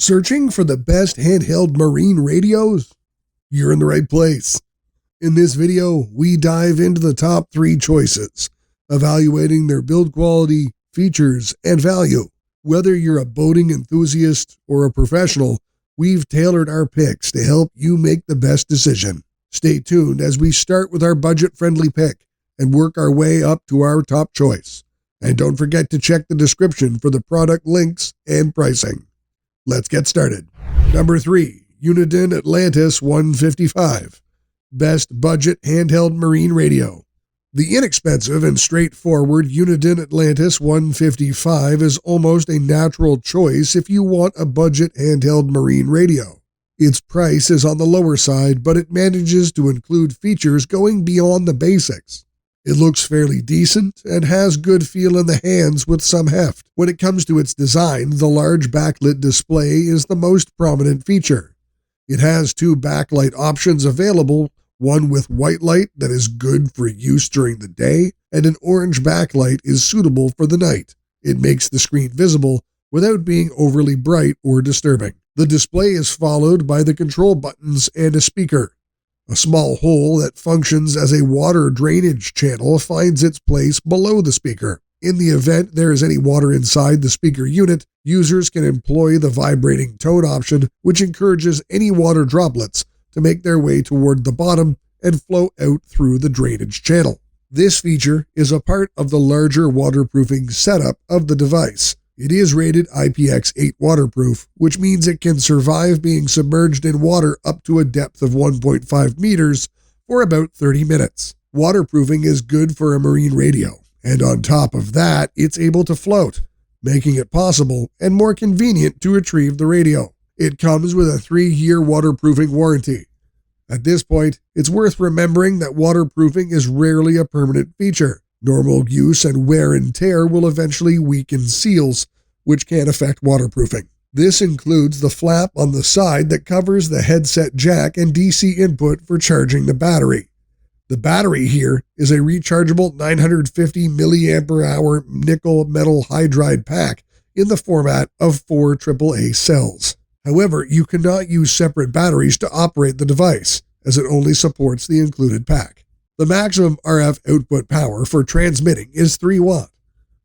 Searching for the best handheld marine radios? You're in the right place. In this video, we dive into the top 3 choices, evaluating their build quality, features, and value. Whether you're a boating enthusiast or a professional, we've tailored our picks to help you make the best decision. Stay tuned as we start with our budget-friendly pick and work our way up to our top choice. And don't forget to check the description for the product links and pricing. Let's get started. Number 3, Uniden Atlantis 155. Best budget handheld marine radio. The inexpensive and straightforward Uniden Atlantis 155 is almost a natural choice if you want a budget handheld marine radio. Its price is on the lower side, but it manages to include features going beyond the basics. It looks fairly decent and has good feel in the hands with some heft. When it comes to its design, the large backlit display is the most prominent feature. It has 2 backlight options available, one with white light that is good for use during the day, and an orange backlight is suitable for the night. It makes the screen visible without being overly bright or disturbing. The display is followed by the control buttons and a speaker. A small hole that functions as a water drainage channel finds its place below the speaker. In the event there is any water inside the speaker unit, users can employ the vibrating tone option, which encourages any water droplets to make their way toward the bottom and flow out through the drainage channel. This feature is a part of the larger waterproofing setup of the device. It is rated IPX8 waterproof, which means it can survive being submerged in water up to a depth of 1.5 meters for about 30 minutes. Waterproofing is good for a marine radio, and on top of that, it's able to float, making it possible and more convenient to retrieve the radio. It comes with a 3-year waterproofing warranty. At this point, it's worth remembering that waterproofing is rarely a permanent feature. Normal use and wear and tear will eventually weaken seals, which can affect waterproofing. This includes the flap on the side that covers the headset jack and DC input for charging the battery. The battery here is a rechargeable 950 mAh nickel metal hydride pack in the format of 4 AAA cells. However, you cannot use separate batteries to operate the device, as it only supports the included pack. The maximum RF output power for transmitting is 3 watt,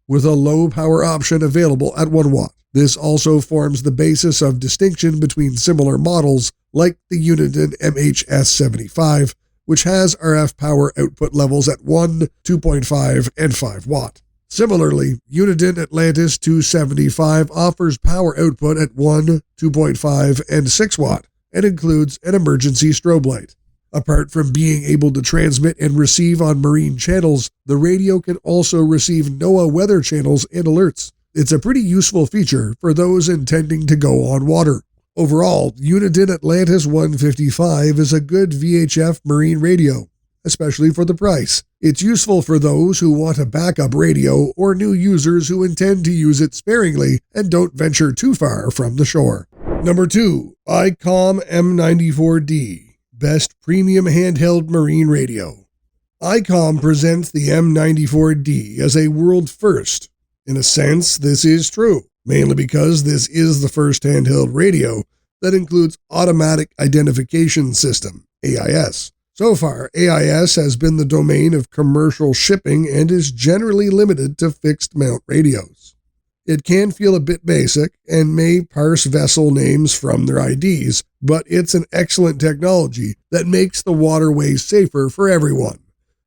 with a low power option available at 1 watt. This also forms the basis of distinction between similar models like the Uniden MH600, which has RF power output levels at 1, 2.5, and 5 watt. Similarly, Uniden Atlantis 275 offers power output at 1, 2.5, and 6 watt, and includes an emergency strobe light. Apart from being able to transmit and receive on marine channels, the radio can also receive NOAA weather channels and alerts. It's a pretty useful feature for those intending to go on water. Overall, Uniden Atlantis 155 is a good VHF marine radio, especially for the price. It's useful for those who want a backup radio or new users who intend to use it sparingly and don't venture too far from the shore. Number 2, Icom M94D. Best premium handheld marine radio. Icom presents the M94D as a world first. In a sense, this is true, mainly because this is the first handheld radio that includes Automatic Identification System, AIS. So far, AIS has been the domain of commercial shipping and is generally limited to fixed mount radios. It can feel a bit basic and may parse vessel names from their IDs, but it's an excellent technology that makes the waterways safer for everyone.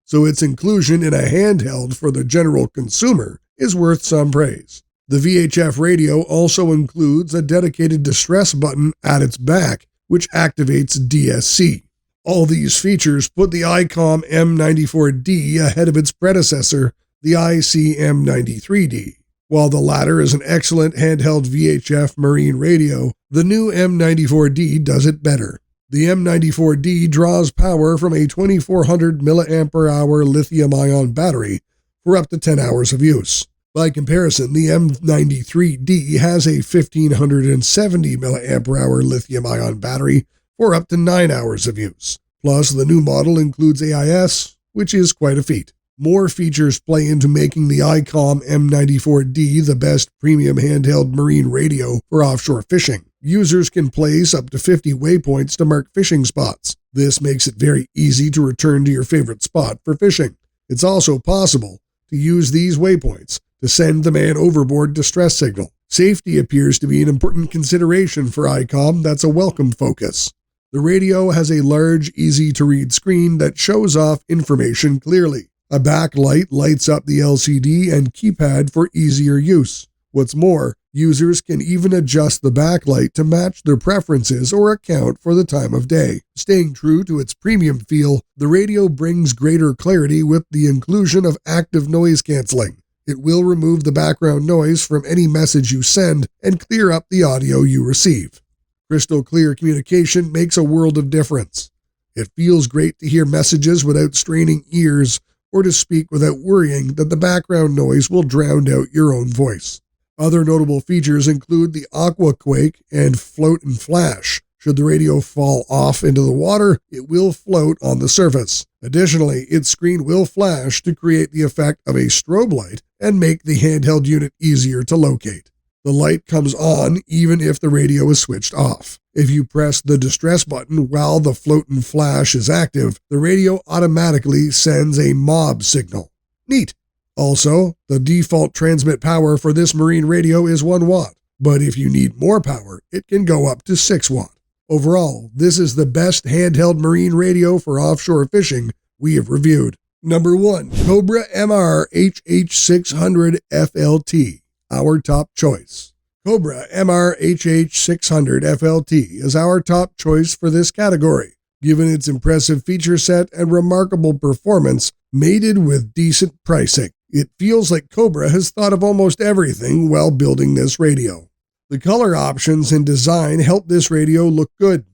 So its inclusion in a handheld for the general consumer is worth some praise. The VHF radio also includes a dedicated distress button at its back, which activates DSC. All these features put the Icom M94D ahead of its predecessor, the ICM93D. While the latter is an excellent handheld VHF marine radio, the new M94D does it better. The M94D draws power from a 2400 mAh lithium-ion battery for up to 10 hours of use. By comparison, the M93D has a 1570 mAh lithium-ion battery for up to 9 hours of use. Plus, the new model includes AIS, which is quite a feat. More features play into making the Icom M94D the best premium handheld marine radio for offshore fishing. Users can place up to 50 waypoints to mark fishing spots. This makes it very easy to return to your favorite spot for fishing. It's also possible to use these waypoints to send the man overboard distress signal. Safety appears to be an important consideration for Icom that's a welcome focus. The radio has a large, easy-to-read screen that shows off information clearly. A backlight lights up the LCD and keypad for easier use. What's more, users can even adjust the backlight to match their preferences or account for the time of day. Staying true to its premium feel, the radio brings greater clarity with the inclusion of active noise canceling. It will remove the background noise from any message you send and clear up the audio you receive. Crystal clear communication makes a world of difference. It feels great to hear messages without straining ears or to speak without worrying that the background noise will drown out your own voice. Other notable features include the aqua quake and float and flash. Should the radio fall off into the water, it will float on the surface. Additionally, its screen will flash to create the effect of a strobe light and make the handheld unit easier to locate. The light comes on even if the radio is switched off. If you press the distress button while the float and flash is active, the radio automatically sends a mob signal. Neat! Also, the default transmit power for this marine radio is 1 watt, but if you need more power, it can go up to 6 watt. Overall, this is the best handheld marine radio for offshore fishing we have reviewed. Number 1. Cobra Mr Hh600 FLT, our top choice. Cobra Mr Hh600 FLT is our top choice for this category, given its impressive feature set and remarkable performance mated with decent pricing. It feels like Cobra has thought of almost everything while building this radio. The color options and design help this radio look good.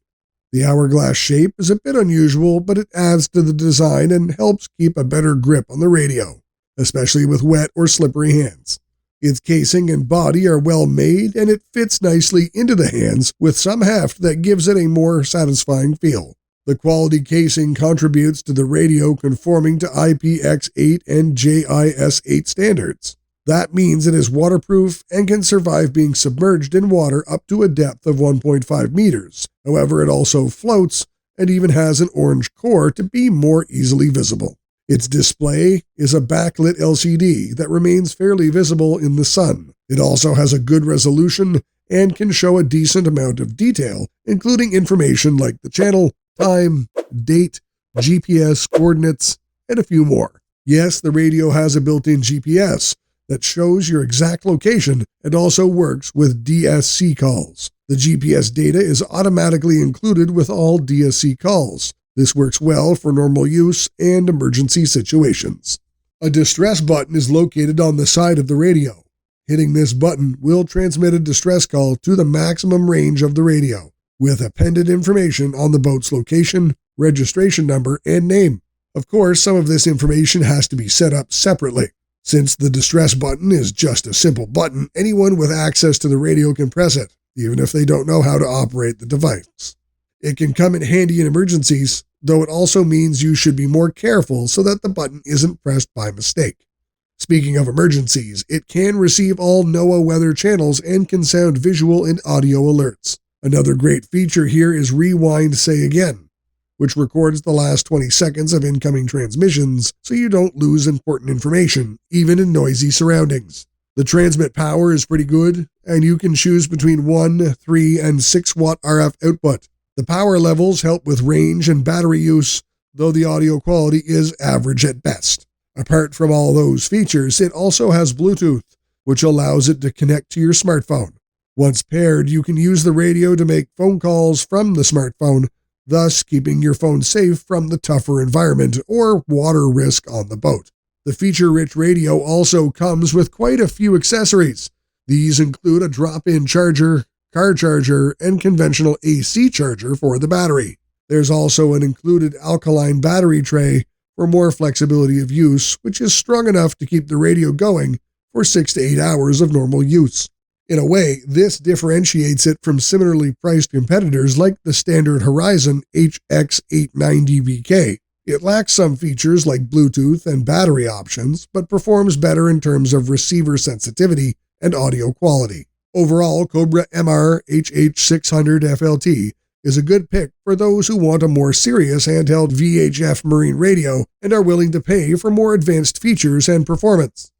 The hourglass shape is a bit unusual, but it adds to the design and helps keep a better grip on the radio, especially with wet or slippery hands. Its casing and body are well made, and it fits nicely into the hands with some heft that gives it a more satisfying feel. The quality casing contributes to the radio conforming to IPX8 and JIS8 standards. That means it is waterproof and can survive being submerged in water up to a depth of 1.5 meters. However, it also floats and even has an orange core to be more easily visible. Its display is a backlit LCD that remains fairly visible in the sun. It also has a good resolution and can show a decent amount of detail, including information like the channel, time, date, GPS coordinates, and a few more. Yes, the radio has a built-in GPS that shows your exact location and also works with DSC calls. The GPS data is automatically included with all DSC calls. This works well for normal use and emergency situations. A distress button is located on the side of the radio. Hitting this button will transmit a distress call to the maximum range of the radio, with appended information on the boat's location, registration number, and name. Of course, some of this information has to be set up separately. Since the distress button is just a simple button, anyone with access to the radio can press it, even if they don't know how to operate the device. It can come in handy in emergencies, though it also means you should be more careful so that the button isn't pressed by mistake. Speaking of emergencies, it can receive all NOAA weather channels and can sound visual and audio alerts. Another great feature here is Rewind Say Again, which records the last 20 seconds of incoming transmissions so you don't lose important information, even in noisy surroundings. The transmit power is pretty good, and you can choose between 1, 3, and 6 watt RF output. The power levels help with range and battery use, though the audio quality is average at best. Apart from all those features, it also has Bluetooth, which allows it to connect to your smartphone. Once paired, you can use the radio to make phone calls from the smartphone, thus keeping your phone safe from the tougher environment or water risk on the boat. The feature-rich radio also comes with quite a few accessories. These include a drop-in charger, car charger, and conventional AC charger for the battery. There's also an included alkaline battery tray for more flexibility of use, which is strong enough to keep the radio going for 6 to 8 hours of normal use. In a way, this differentiates it from similarly priced competitors like the standard Horizon HX890BK. It lacks some features like Bluetooth and battery options, but performs better in terms of receiver sensitivity and audio quality. Overall, Cobra Mr Hh600 FLT is a good pick for those who want a more serious handheld VHF marine radio and are willing to pay for more advanced features and performance.